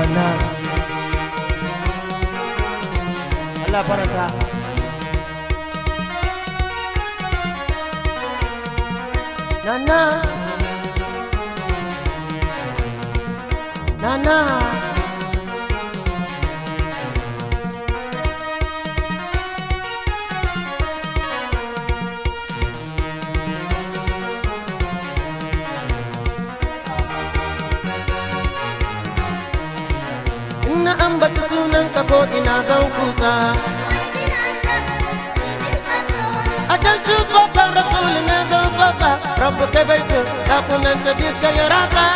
Nana Allah faranta Nana Nana Na ambata sunanka ko ina zan kusa Adan shi kofar rasul na zan soka Rabbu kai baitu dakunan ta diska ya raka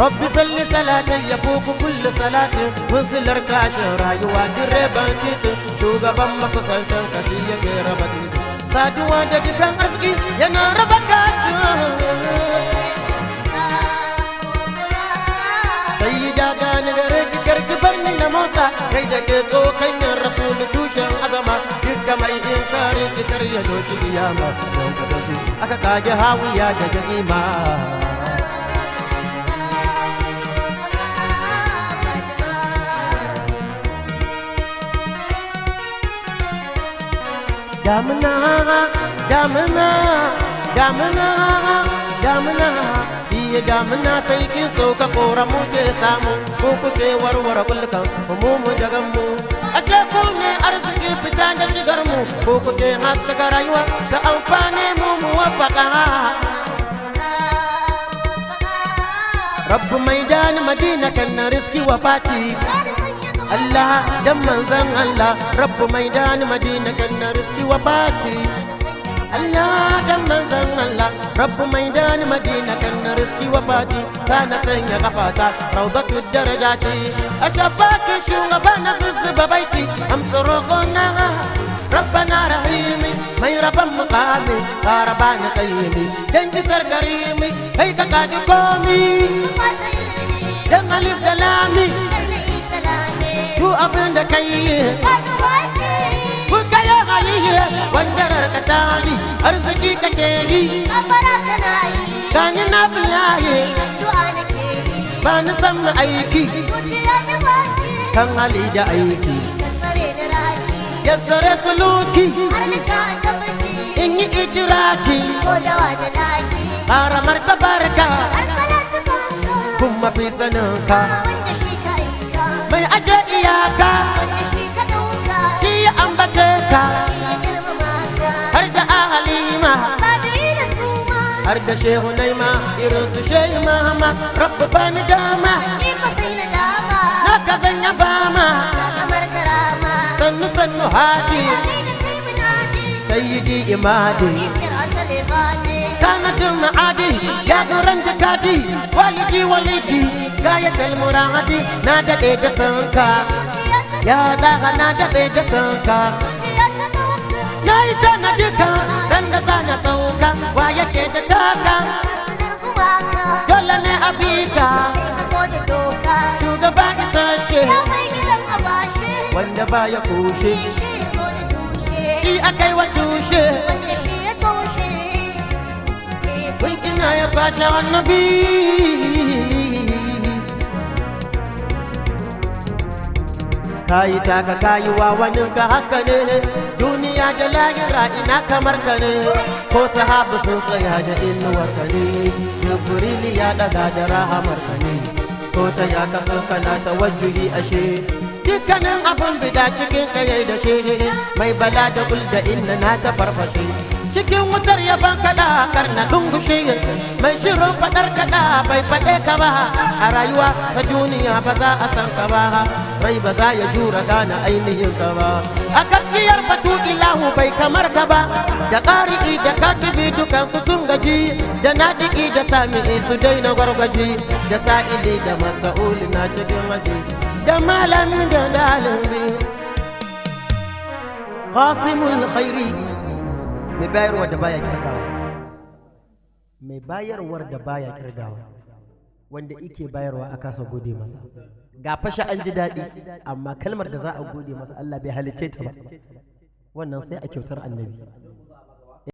Rabbi salli salatin ya fuku kulli salatin Musular kashin rayuwa direban titin Shugaban makusantan kashi yake raba titin Saduwa da dukan arziki yana raba kashin Sayyida gani gare ki karki barni na motsa Kai da ke tsokanyar rasulu tushen azama Dukka mai inkari ki karya doshi kiyama Don ka dosi aka kage hawiya da jahima Damina, damina, damina, damina Iya damina sai kin sauka kora mu ke samu Ko kuke warware kulkan mu jagan mu Ashe ku ne arziki fita da shigar mu Ko kuke haskaka rayuwa da amfani mu wafaka Rabbu maidani madina kan na riski wafati Allah dan manzan Allah Rabbu maidani madina kan na riski wafati Allah dan manzan Allah Rabbu maidani madina kan na riski wafati sana sanya kafata rawdatu darajati ashabaki shugabana zuzzuba baiti amsuruguna Rabbana rahimi mai rabban muqami qarabani qayyimi dan kisar karimi kai ka kaji komi dan alif da lami ku abin da kai ku kayo haliye wandarar ka tani arziki kake yi gani na filaye ba ni san na aiki kan hali da aiki yassare suluki in yi ijiraki ƙara martabarka kuma fi saninka mai aje iyaka shi ya ambace ka har da ahalima har da shehu naima irin su shehu mahama rabba bani dama na ka zanya bama sannu sannu hadi sayyidi imadi kanadin ma'adi ya guran da kadi walidi gayatul muradi na daɗe da sanka ya daga na daɗe da sanka na yi tana duka ran da zana sauka wa yake da taka dole ne abika shugaba isashe wanda ba ya kushe shi akai wa tushe winkina ya fashe annabi kayi taka kayi wa wani ka haka ne duniya da lahira ina kamar ka ne ko sahabu sun tsaya da inuwar ka ne jibril ya daga da rahamar ka ne ko ta ya kaso kana tawajjuhi ashe dukkanin abun bida cikin kayayi da shi mai bala da bulda inna na ta farfashe cikin wutar yaban kada karna dungushe mai shirin fadar kada bai fade ka ba a rayuwa ta duniya ba za a san ka ba rai ba za ya jura gane ainihin ka ba a gaskiyar batu ilahu bai kamar ka ba da ƙari'i da katibi dukan su sun gaji da nadiki da sami'i su daina gwargwaji da sa'ili da masa'uli na cikin waje da malamin da dalibi qasimul khairi mai bayarwar da baya kirgawa mai bayarwar da baya kirgawa wanda ike bayarwa a kasa gode masa ga fasha an ji daɗi amma kalmar da za a gode masa Allah bai halicce ta ba wannan sai a kyautar annabi